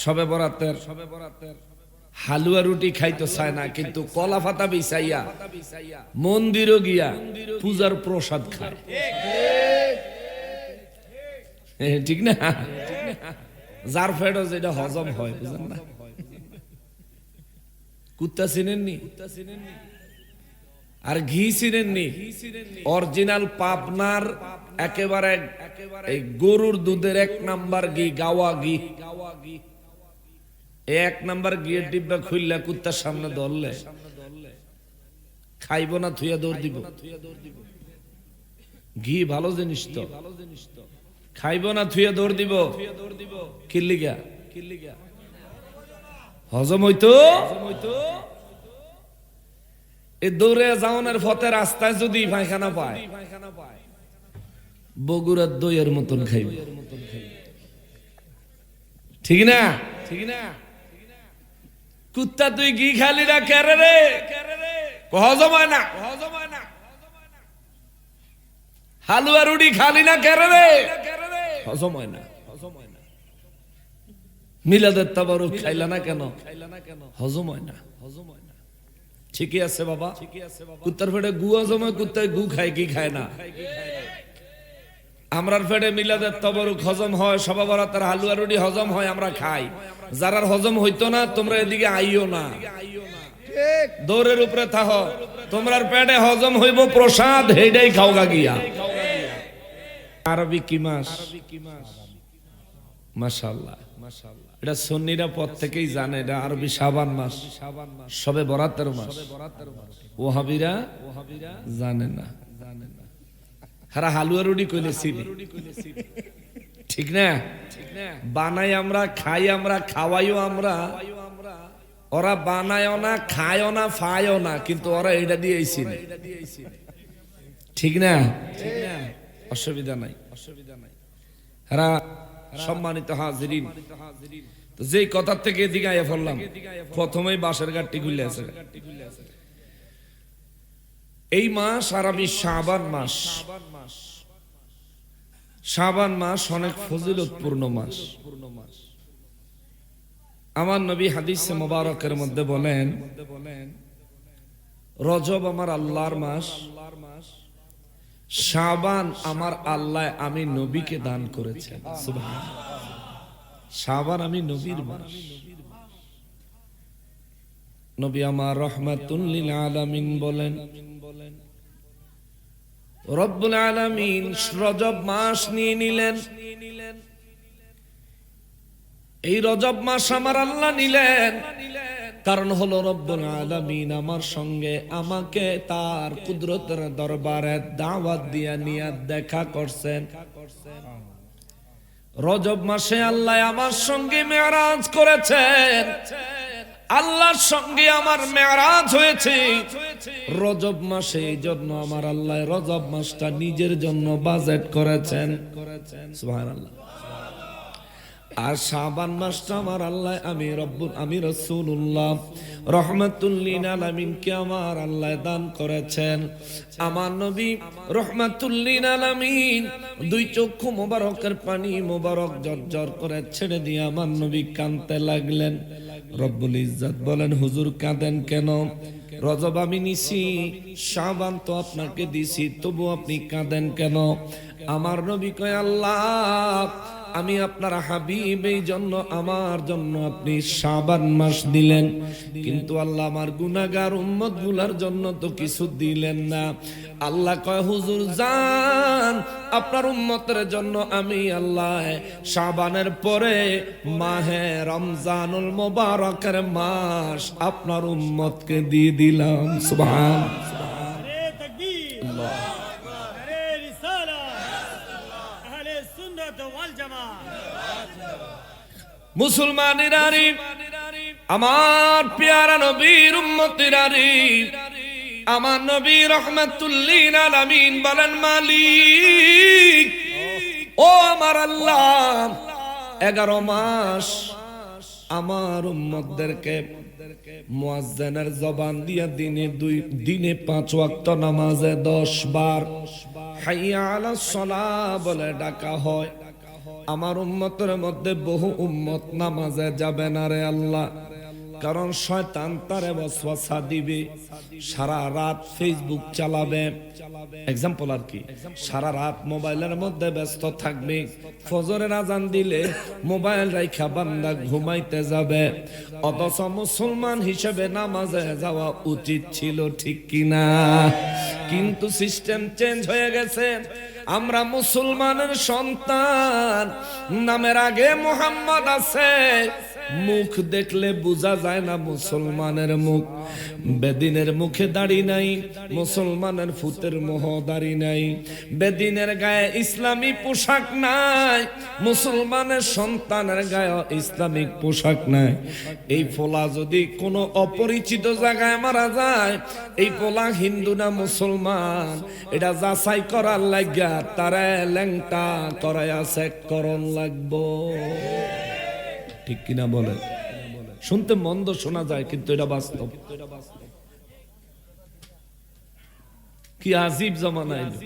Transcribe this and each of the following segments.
সবে বরাতের হালুয়া রুটি খাইতে চায় না, কিন্তু কলা পাতা বিছাইয়া মন্দিরও গিয়া পূজার প্রসাদ খায়। ঠিক না? যার ফেডো যেটা হজম হয়, বুঝেন না? কুত্তা চিনেননি? আর ঘি চিনেননি? অরিজিনাল পাবনার একেবারে এই গরুর দুধের 1 নাম্বার ঘি, গাওয়া ঘি। 1 নাম্বার ঘিয়ের ডিব্বা খুললে কুত্তার সামনে ধরলে খাইব না, থুইয়া দৌড় দিব। ঘি ভালো জিনিস তো, খাইব না, থুইয়া দৌড় দিব। কিল্লিগা হজম হইতো। এই দৌড়ে যাওয়ার পথে রাস্তায় যদি পায়খানা পায়, বগুড়ার দইয়ের মতন খাইব। ঠিক না? ঠিক না? কুত্তা তুই ঘি খালি না কেরে রে? হজম হয় না। হালুয়া রুটি খালি না কেরে রে? হজম হয় না। মিলাদের তাবারুক খাইলা না কেন? হজম হয় না। ঠিকই আছে বাবা। কুত্তার পেটে গু হজম হয়, কুত্তায় গু খায়, কি খায় না? আমরার পেটে মিলাদের তাবারুক হজম হয়, সবে বরাতের হালুয়া রুটি হজম হয়, আমরা খাই। যারার হজম হইতো না, তোমরা এদিকে আইও না, দৌড়ের উপরে থাকো। তোমরার পেটে হজম হইব প্রসাদ, হেডাই খাওগা গিয়া। আরবি কি মাস? মাশাআল্লাহ। এটা সুন্নিরা পর থেকেই জানে, এটা আরবি শাবান মাস, সবে বরাতের মাস। ওহাবিরা জানে না। হারা হালুয়া রুটি কইলে চিনি। ঠিক না? বানাই আমরা, খাই আমরা, খাওয়াইও আমরা। ওরা বানায়ও না, খায়ও না, ফায়ও না, কিন্তু ওরা এটা দিয়েছি। ঠিক না? অসুবিধা নাই। হারা সম্মানিত হাজিরিন, যে কথা থেকে এদিকে আইয়া পড়লাম, প্রথমেই বাঁশের গাঁটটি খুলে আছে। এই মাস আরবি শাবান মাস। শাবান মাস অনেক ফজিলতপূর্ণ মাস। আমার নবী হাদিসে মুবারকের মধ্যে বলেন, রজব আমার আল্লাহর মাস, শাবান আমার আল্লাহ আমি নবীকে দান করেছেন। সুবহানাল্লাহ। শাবান আমি নবীর মাস। নবী আমার রহমাতুল লিল আলামিন বলেন, রব্বুল আলামিন রজব মাস নিয়ে নিলেন। এই রজব মাস আমার আল্লাহ নিলেন, কারণ হলো রব্বুল আলামিন আমার সঙ্গে আমাকে তার কুদরতের দরবারে দাওয়াত দিয়া নিয়ে দেখা করছেন। রজব মাসে আল্লাহ আমার সঙ্গে মেরাজ করেছেন। আল্লাহর সঙ্গে আমার মেরাজ হয়েছে রজব মাসে। এই জন্য আমার আল্লাহ রজব মাসটা নিজের জন্য বাজেট করেছেন। সুবহানাল্লাহ। আর শাবান মাসটা আমার আল্লাহ আমি রাসূলুল্লাহ রাহমাতুল লিল আলামিন কে আমার আল্লাহ দান করেছেন। আমার নবী রাহমাতুল লিল আলামিন 2 চক্ষু মোবারকের পানি মোবারক ঝরঝর করে ছেড়ে দিয়ে আমার নবী কাঁদতে লাগলেন। রব্বুল ইজ্জত বলেন, হুজুর কাঁদেন কেন? রজব আমি নিছি, শাবান তো আপনাকে দিছি, তবু আপনি কাঁদেন কেন? আমার নবী কয়, আল্লাহ আমি আপনার হাবিব, এই জন্য আমার জন্য আপনি শাবান মাস দিলেন, কিন্তু আল্লাহ আমার গুনাহগার উম্মত গুলার জন্য তো কিছু দিলেন না। আল্লাহ কয়, হুজুর যান, আপনার উম্মতের জন্য আমি আল্লাহ শাবানের পরে মাহে রমজানুল মুবারকের মাস আপনার উম্মতকে দিয়ে দিলাম। সুবহানাল্লাহ। মুসলমানেরা, আমার পেয়ারা নবীর উম্মতেরা, আমার নবী রাহমাতুল লিল আলামিন বলেন, মালিক ও আমার আল্লাহ, 11 মাস আমার উম্মতদেরকে মুয়াজ্জিনের জবান দিয়া দিনে 5 ওয়াক্ত নামাজে 10 বার হাইয়া আলাস সালাহ বলে ডাকা হয়। আমার উম্মতের মধ্যে বহু উম্মত নামাজে যাবে না রে আল্লাহ, কারণ শয়তান তারে ওয়াসওয়াসা দিবে, সারা রাত ফেসবুক চালাবে, এক্সাম্পল আর কি, সারা রাত মোবাইলের মধ্যে ব্যস্ত থাকবে, ফজরের আজান দিলে মোবাইল রাইখা বান্দা ঘুমাইতে যাবে। অথচ মুসলমান হিসেবে নামাজে যাওয়া উচিত ছিল, ঠিক কিনা? কিন্তু সিস্টেম চেঞ্জ হয়ে গেছে। আমরা মুসলমানের সন্তান, নামের আগে মুহাম্মদ আছে, মুখ দেখলে বোঝা যায় না মুসলমানের মুখ। বেদিনের মুখে দাড়ি নাই, মুসলমানের ফুতের মোহ দাড়ি নাই। বেদিনের গায়ে ইসলামী পোশাক নাই, মুসলমানের সন্তানের গায়ে ইসলামিক পোশাক নাই। এই পোলা যদি কোনো অপরিচিত জায়গায় মারা যায়, এই পোলা হিন্দু না মুসলমান এটা যাচাই করার লাগিয়া তারা ল্যাংটা করাইয়া চেক করন লাগবো, ঠিক কিনা বলে? শুনতে মন্দ শোনা যায়, কিন্তু এটা বাস্তব। কি আজীব জামানা এলো।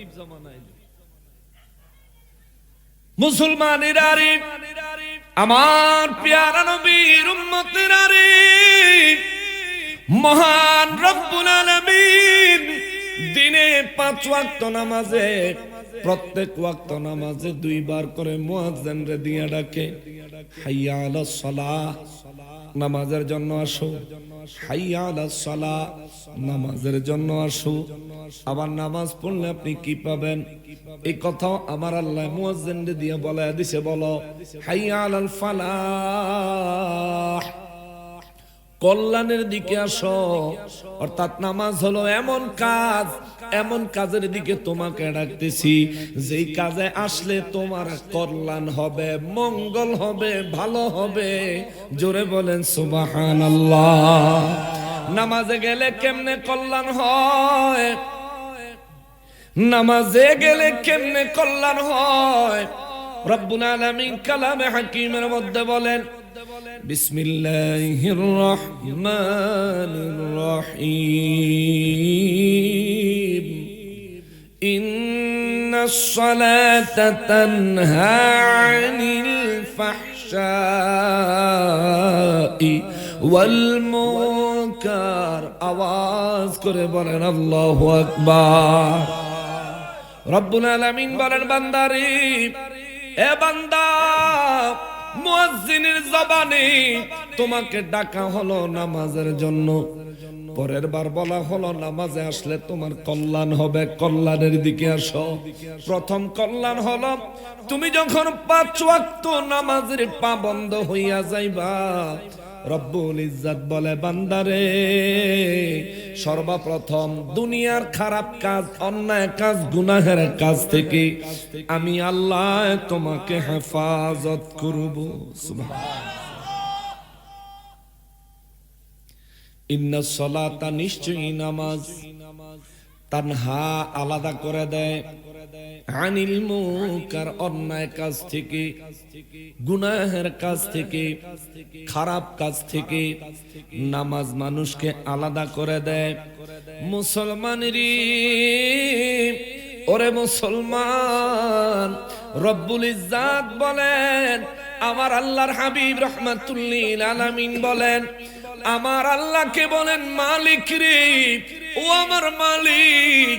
মুসলমানেরা রে, আমার পেয়ারা নবীর উম্মতেরা রে, মহান রব্বুল আলামিন দিনে 5 ওয়াক্ত নামাজে, প্রত্যেক ওয়াক্ত নামাজে 2 বার করে মুয়াজ্জিন রে দিয়ে ডাকে, হাইয়া আলাস সালাহ, নামাজের জন্য আসো, হাইয়া আলাস সালাহ, নামাজের জন্য আসো। আবার নামাজ পড়লে আপনি কি পাবেন, এই কথাও আমার আল্লাহ মুয়াজ্জিন রে দিয়ে বলে দিছে, বলো হাইয়া আলাল ফালাহ, কল্যাণের দিকে আসো। অর্থাৎ নামাজ হলো এমন কাজ, এমন কাজের দিকে তোমাকে ডাকতেছি, যেই কাজে আসলে তোমার কল্যাণ হবে, মঙ্গল হবে, ভালো হবে। জোরে বলেন সুবহানাল্লাহ। নামাজে গেলে কেমনে কল্যাণ হয়, নামাজে গেলে কেমনে কল্যাণ হয়, রব্বুল আলামিন কালামে হাকিমের মধ্যে বলেন, বিসমিল্লাহির রহমানির রহিম, ইন্নাস সালাতা তানহা আনিল ফাহশাই ওয়াল মুনকার। আওয়াজ করে বলেন আল্লাহু আকবার। রব্বুল আলামিন বলেন, বান্দারে, এ বান্দা, মুয়াজ্জিনের জবানে তোমাকে ডাকা হলো নামাজের জন্য। পরের বার বলা হলো নামাজে আসলে তোমার কল্যাণ হবে, কল্যাণের দিকে আসো। প্রথম কল্যাণ হলো তুমি যখন 5 ওয়াক্ত নামাজের পাবন্ধ হইয়া যাইবা, রব্বুল ইজ্জত বলে, বান্দারে, সর্বপ্রথম দুনিয়ার খারাপ কাজ, অন্যায় কাজ, গুনাহের কাজ থেকে আমি আল্লাহ তোমাকে হেফাজত করব। সুবহানাল্লাহ। ইন্নাস সালাতা, নিশ্চয়ই নামাজ, তানহা আলাদা করে দেয়, আনিল মুনকার, অন্যায় কাজ থেকে, গুনাহের কাজ থেকে, খারাপ কাজ থেকে নামাজ মানুষকে আলাদা করে দেয়। মুসলমানেরই, ওরে মুসলমান, রব্বুল ইজ্জত বলেন, আমার আল্লাহর হাবিব রাহমাতুল্লিল আলামিন বলেন, আমার আল্লাহকে বলেন মালিক রে, ও আমার মালিক,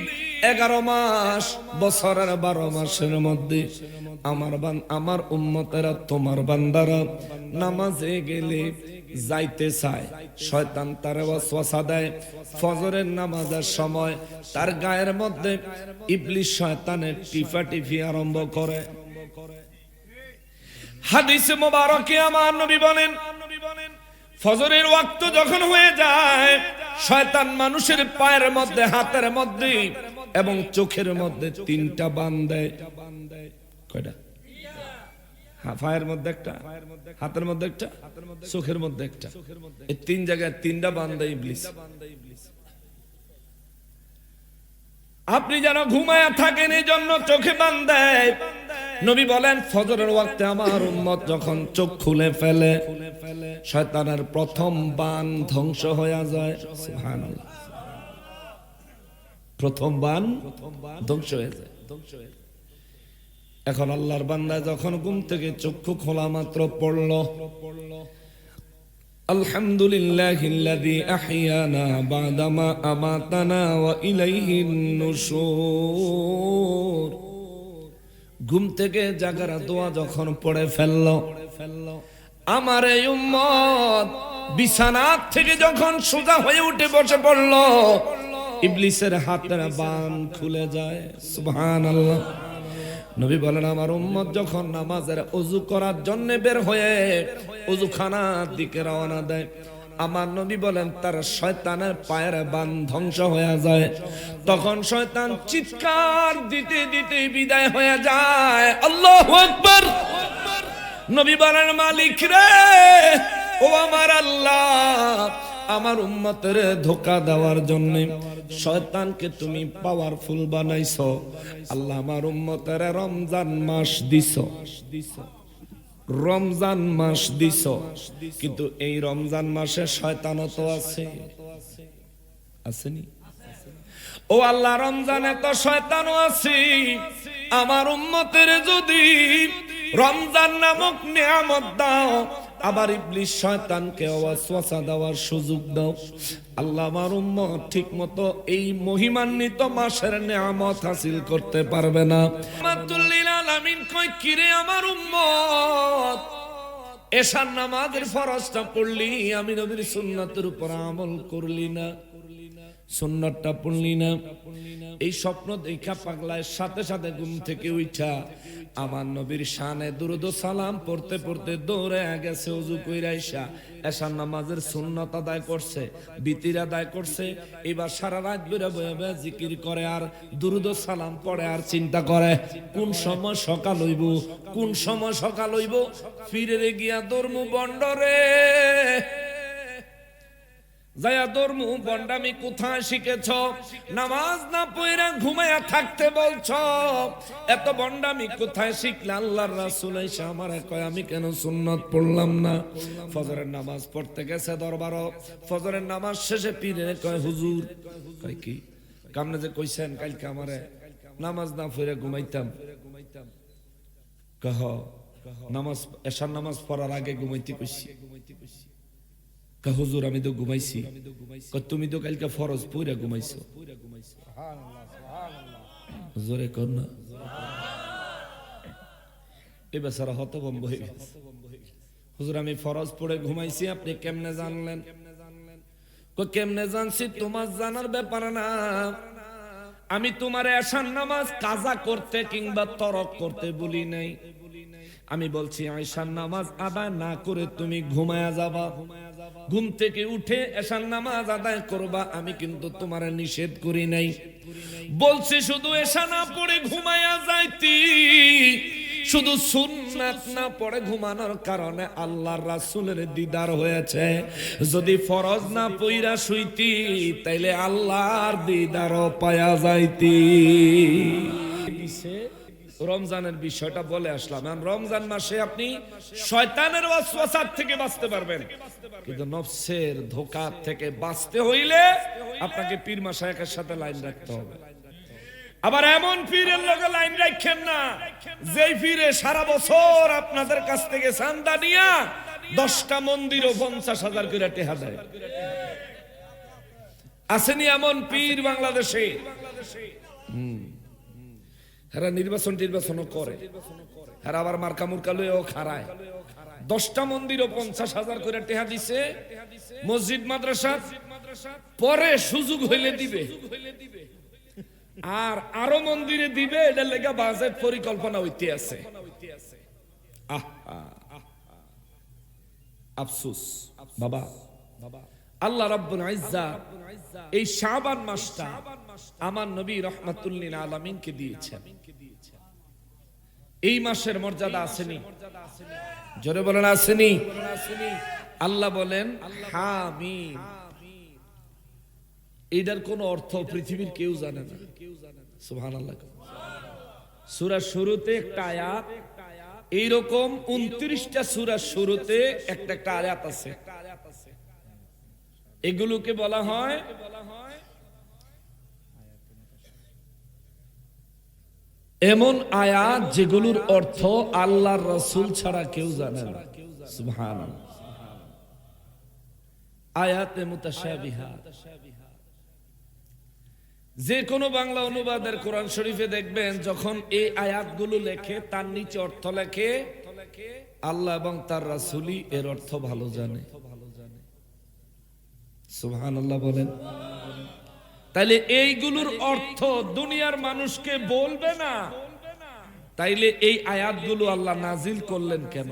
11 মাস, বছরের 12 মাসের মধ্যে আমার উম্মতেরা, তোমার বান্দারা নামাজে গেলে যাইতে চায়, শয়তান তারে ওয়াসওয়াসা দেয়। ফজরের নামাজের সময় তার গায়ের মধ্যে ইবলিস শয়তানের টিফাটিফি আরম্ভ করে। হাদিসে মোবারকে আমার নবী বলেন, ফজরের ওয়াক্ত যখন হয়ে যায়, শয়তান মানুষের পায়ের মধ্যে, হাতের মধ্যে এবং চোখের মধ্যে 3টা বান দেয়। কয়টা? পায়ের মধ্যে একটা, হাতের মধ্যে একটা, চোখের মধ্যে একটা, এই 3 জায়গায় 3টা বান দেয় ইবলিস। আপনি যেন ঘুমায়া থাকেন, এই জন্য চোখে বান দেয়। নবী বলেন, ফজরের ওয়াক্তে আমার উম্মত যখন চোখ খুলে ফেলে, শয়তানের প্রথম বান ধ্বংস হয়ে যায়। সুবহানাল্লাহ। প্রথম বান ধ্বংস হয়ে যায়। এখন আল্লাহর বান্দা যখন ঘুম থেকে চক্ষু খোলা মাত্র পড়ল, আলহামদুলিল্লাহিল্লাযী আহইয়ানা বা'দামা আমাতানা ওয়া ইলাইহিন নুশুর। ঘুম থেকে জাগার দোয়া যখন পড়ে ফেলল, আমার এই উম্মত বিছানা থেকে যখন সোজা হয়ে উঠে বসে পড়ল, ইবলিসের হাতের বাঁধ খুলে যায়। সুবহানাল্লাহ। নবী বলেন, আমার উম্মত যখন নামাজের ওযু করার জন্য বের হয়ে ওযুখানার দিকে রওনা দেয়, আমার নবী বলেন তার শয়তানের পায়ের বাঁধ ধ্বংস হয়ে যায়। তখন শয়তান চিৎকার দিতে দিতে বিদায় হয়ে যায়। আল্লাহু আকবার। নবী বলেন, মালিক রে, ও আমার আল্লাহ, আমার উম্মতের ধোঁকা দেওয়ার জন্য শয়তানকে তুমি পাওয়ারফুল বানাইছো। আল্লাহ, আমার উম্মতের রমজান মাস দিছো, রমজান মাস দিছো, কিন্তু এই রমজান মাসে শয়তানও তো আছে, আসেনি? ও আল্লাহ, রমজানে তো শয়তানও আছে। আমার উম্মতের যদি রমজান নামক নিয়ামত দাও, আবার ইবলিস শয়তানকে ওয়াসওয়াসা দেওয়ার সুযোগ দাও। আল্লাহ, আমার উম্মত ঠিক মতো এই মহিমান্বিত মাসের নিয়ামত হাসিল করতে পারবে না। রাহমাতুল লিল আলামিন কই, কিরে আমার উম্মত, এশার নামাজের ফরজটা পড়লি, আমি নবীর সুন্নাতের উপর আমল করলি না, সুন্নাতটা পড়লি না। এই স্বপ্ন দেখা পাগলায় সাথে সাথে ঘুম থেকে উঠা আমার নবীর শানে দুরূদ ও সালাম পড়তে পড়তে দৌড়ে গেছে, ওযু কইরা আইসা এশার নামাজের সুন্নাত আদায় করছে, বিতির আদায় করছে। এবার সারা রাত বেরা বয়ে বয়ে জিকির করে আর দুরূদ ও সালাম পড়ে আর চিন্তা করে কোন সময় সকাল হইব, কোন সময় সকাল হইব। ফিরে গিয়া দরমু বন্ডরে যায়া দরমু, বন্ডামি কোথায় শিখেছ? নামাজ না পড়া ঘুমায়া থাকতে বলছ, এত বন্ডামি কোথায় শিখলে? আল্লাহর রাসূল এসে আমারে কয়, আমি কেন সুন্নাত পড়লাম না? ফজরের নামাজ পড়তে গেছে দরবার, ফজরের নামাজ শেষে পীরে কয়, হুজুর, কয় কি কামনে যে কইছেন কালকে আমারে নামাজ না পড়ে ঘুমাইতাম, কহ নামাজ এশার নামাজ পড়ার আগে ঘুমাইতে কইছি। হুজুর, আমি তো ঘুমাইছি। তুমি তো কালকে ফরজ পড়ে ঘুমাইছো। জোরে কর না। এই বেচারা হতভম্ব হয়ে গেছে। হুজুর, আমি ফরজ পড়ে ঘুমাইছি, আপনি কেমনে জানলেন? কেমনে জানছি তোমার জানার ব্যাপার না, আমি তোমার এশার নামাজ কাজা করতে কিংবা তরক করতে বলি নাই। আমি বলছি এশার নামাজ আদায় না করে তুমি ঘুমায়া যাবা, ঘুম থেকে উঠে এশার নামাজ আদায় করবা, আমি কিন্তু তোমার নিষেধ করি নাই। বলছি শুধু এশা না পড়ে ঘুমায়া যাইতি, শুধু সুন্নাত না পড়ে ঘুমানোর কারণে আল্লাহর রাসূলের দিদার হয়েছে। যদি ফরজ না পইরা শুইতি, তাইলে আল্লাহর দিদারও পায়া যাইতি। রমজানের বিষয়টা বলে আসলাম। রমজান মাসে আপনি শয়তানের ওয়াসওয়াসা থেকে বাঁচতে পারবেন, কিন্তু নফসের ধোঁকা থেকে বাঁচতে হইলে আপনাকে পীর মাশায়েখের সাথে লাইন রাখতে হবে। আবার এমন পীরের লগে লাইন রাখেন না যেই পীরে সারা বছর আপনাদের কাছ থেকে চাঁদা নিয়া 10টা মন্দিরও 50,000 করে টাকা দেয়। আসেনি এমন পীর বাংলাদেশে? হেরা নির্বাচনও করে, হেরা আবার মার্কা মুরকা লইও খারায়। 10টা মন্দিরও 50,000 করে টাকা দিছে। মসজিদ মাদ্রাসা পরে সুযোগ হইলে দিবে, আর আরো মন্দিরে দিবে, এটা লেগা বাজেট পরিকল্পনা হইতে আছে। আফসোস বাবা, আল্লাহ রাব্বুল ইজ্জাত এই শাবান মাসটা আমার নবী রাহমাতুল লিল আলামিনকে দিয়েছেন। এই মাসের মর্যাদা আসেনি? জোরে বলেন আসেনি? আল্লাহ বলেন হামিম। এটার কোন অর্থ পৃথিবীর কেউ জানে না। সুবহানাল্লাহ। সূরার শুরুতে একটা আয়াত, এইরকম 29টা সূরার শুরুতে একটা একটা আয়াত আছে। এগুলোকে বলা হয় এমন আয়াত যেগুলোর অর্থ আল্লাহর রাসূল ছাড়া কেউ জানে না। সুবহানাল্লাহ। আয়াতে মুতাশাবিহাত, যে কোনো বাংলা অনুবাদের কোরআন শরীফে দেখবেন যখন এই আয়াতগুলো লেখে তার নিচে অর্থ লেখে আল্লাহ এবং তার রাসূলই এর অর্থ ভালো জানে। সুবহানাল্লাহ বলেন। তাইলে এইগুলোর অর্থ দুনিয়ার মানুষকে বলবে না, তাইলে এই আয়াতগুলো আল্লাহ নাজিল করলেন কেন?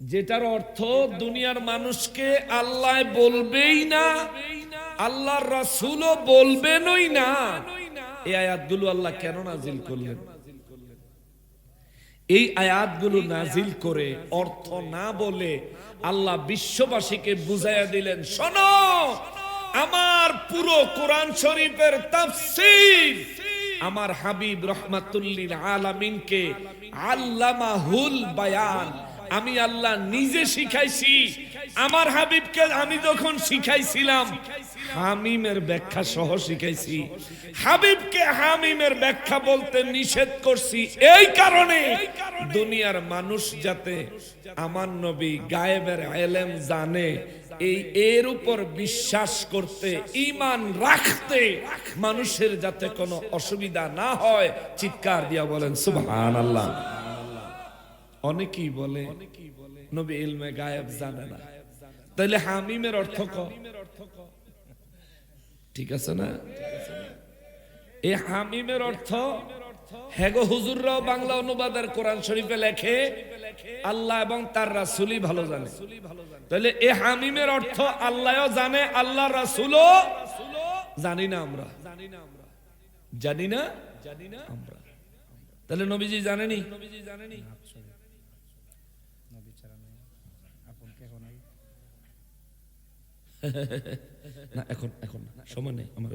যেটার অর্থ দুনিয়ার মানুষকে আল্লাহ বলবেই না, আল্লাহর রাসূলও বলবেনই না, এই আয়াতগুলো আল্লাহ কেন নাজিল করলেন? এই আয়াতগুলো নাজিল করে অর্থ না বলে আল্লাহ বিশ্ববাসীকে বুঝাইয়া দিলেন, শোনো, আমার পুরো কোরআন শরীফের তাফসীর আমার হাবিব রাহমাতুল লিল আলামিনকে আল্লামাহুল বায়ান আমি আল্লাহ নিজে শিখাইছি। আমার হাবিবকে আমি যখন শিখাইছিলাম হামিমের ব্যাখ্যা সহ শিখাইছি। হাবিবকে হামিমের ব্যাখ্যা বলতে নিষেধ করছি এই কারণে দুনিয়ার মানুষ যাতে আমার নবী গায়েবের ইলম জানে, এর উপর বিশ্বাস করতে, ঈমান রাখতে মানুষের যাতে কোনো অসুবিধা না হয়। চিৎকার দিয়া বলেন সুবহানাল্লাহ। অনেকেই বলে নবী ইলমে গায়েব জানে না, তাহলে হামিমের অর্থ ক? ঠিক আছে না? এই হামিমের অর্থ হেগো হুজুররাও বাংলা অনুবাদের কোরআন শরীফে লেখে আল্লাহ এবং তার রাসূলই ভালো জানে। তাহলে এই হামিমের অর্থ আল্লাহও জানে, আল্লাহর রাসূলও জানি না। আমরা জানি না আমরা, তাহলে নবীজি জানেনি? না, এখন সময় নেই আমার।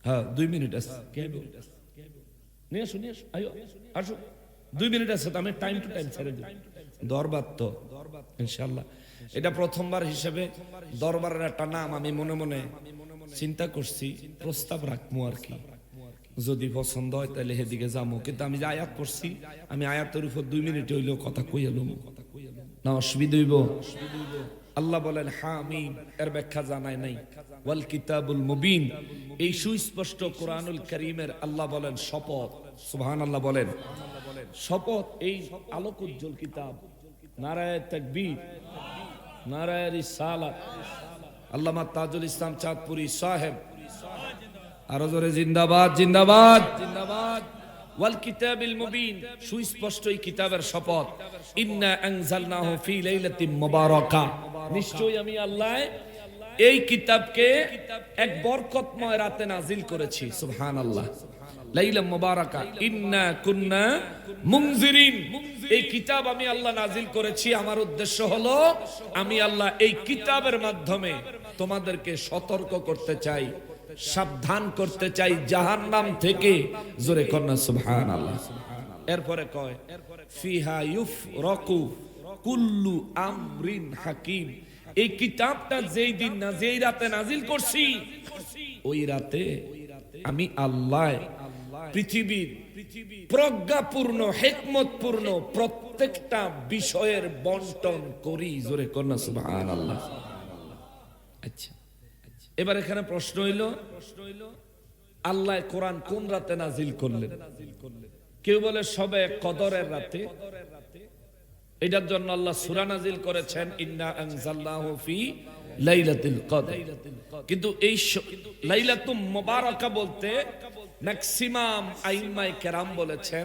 হ্যাঁ, 2 মিনিট আছে। নিয়ে আসো, আয়ো, আসো, 2 মিনিট আছে। আমি টাইম টু টাইম ছেড়ে দিই। দরবার তো ইনশাআল্লাহ এটা প্রথমবার হিসেবে দরবারের একটা নাম আমি মনে মনে চিন্তা করছি, প্রস্তাব রাখবো আর কি। যদি পছন্দ হয় তাহলে সেদিকে যাবো, কিন্তু আমি যে আয়াত পড়ছি আমি আয়াতের উপর 2 মিনিট হইলেও কথা কই এলাম না, অসুবিধা হইব? আল্লাহ বলেন হামিম, এর ব্যাখ্যা জানায় নাই। ওয়াল কিতাবুল মুবিন, এই সুস্পষ্ট কোরআনুল কারীমের আল্লাহ বলেন শপথ। সুবহানাল্লাহ বলেন শপথ। এই আলোক উজ্জ্বল কিতাব, নারায়ে তাকবীর, নারায়ে রিসালাত। আল্লামা তাজুল ইসলাম চাঁদপুরি সাহেব আরো জোরে জিন্দাবাদ, জিন্দাবাদ, জিন্দাবাদ। ওয়াল কিতাবিল মুবিন, সুস্পষ্ট এই কিতাবের শপথ। ইন্না আনজালনাহু ফি লাইলাতিন মুবারাকা, নিশ্চয়ই আমি আল্লাহ এই কিতাবকে এক বরকতময় রাতে নাজিল করেছি। সুবহানাল্লাহ। লাইলা মুবারাকা, ইন্না কুন্না মুনজিরিন, এই কিতাব আমি আল্লাহ নাজিল করেছি। আমার উদ্দেশ্য হলো আমি আল্লাহ এই কিতাবের মাধ্যমে তোমাদেরকে সতর্ক করতে চাই, সাবধান করতে চাই জাহান্নাম থেকে। জোরে কন্যা সুবহানাল্লাহ। এরপরে কয় ফিহা ইউফরাকু কুল্লু আমরিন হাকিম, এই কিতাবটা যেই দিন না যেই রাতে নাজিল করছি ওই রাতে আমি আল্লাহ পৃথিবীর প্রজ্ঞাপূর্ণ হিকমতপূর্ণ প্রত্যেকটা বিষয়ের বন্টন করি। জোরে কন্যা সুবহানাল্লাহ। আচ্ছা, এবার এখানে প্রশ্ন হইল আল্লাহ কোরআন কোন রাতে নাজিল করলেন? কেউ বলে সবে কদরের রাতে, এটার জন্য আল্লাহ সূরা নাজিল করেছেন ইন্না আনজালনাহু ফি লাইলাতুল কদর। কিন্তু এই লাইলাতুল মুবারাকা বলতে ম্যাক্সিমাম আইম্মায়ে কেরাম বলেছেন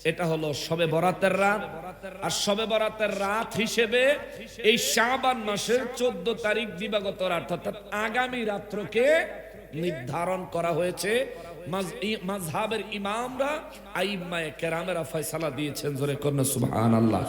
এটা হলো শবে বরাতের রাত। আর শবে বরাতের রাত হিসেবে এই শাবান মাসের 14 তারিখ দিবাগত রাত, অর্থাৎ আগামী রাত্রকে নির্ধারণ করা হয়েছে। মাযহাবের ইমামরা আইম্মায়ে কেরামেরা ফয়সালা দিয়েছেন। জোরে কন্যা সুবহানাল্লাহ।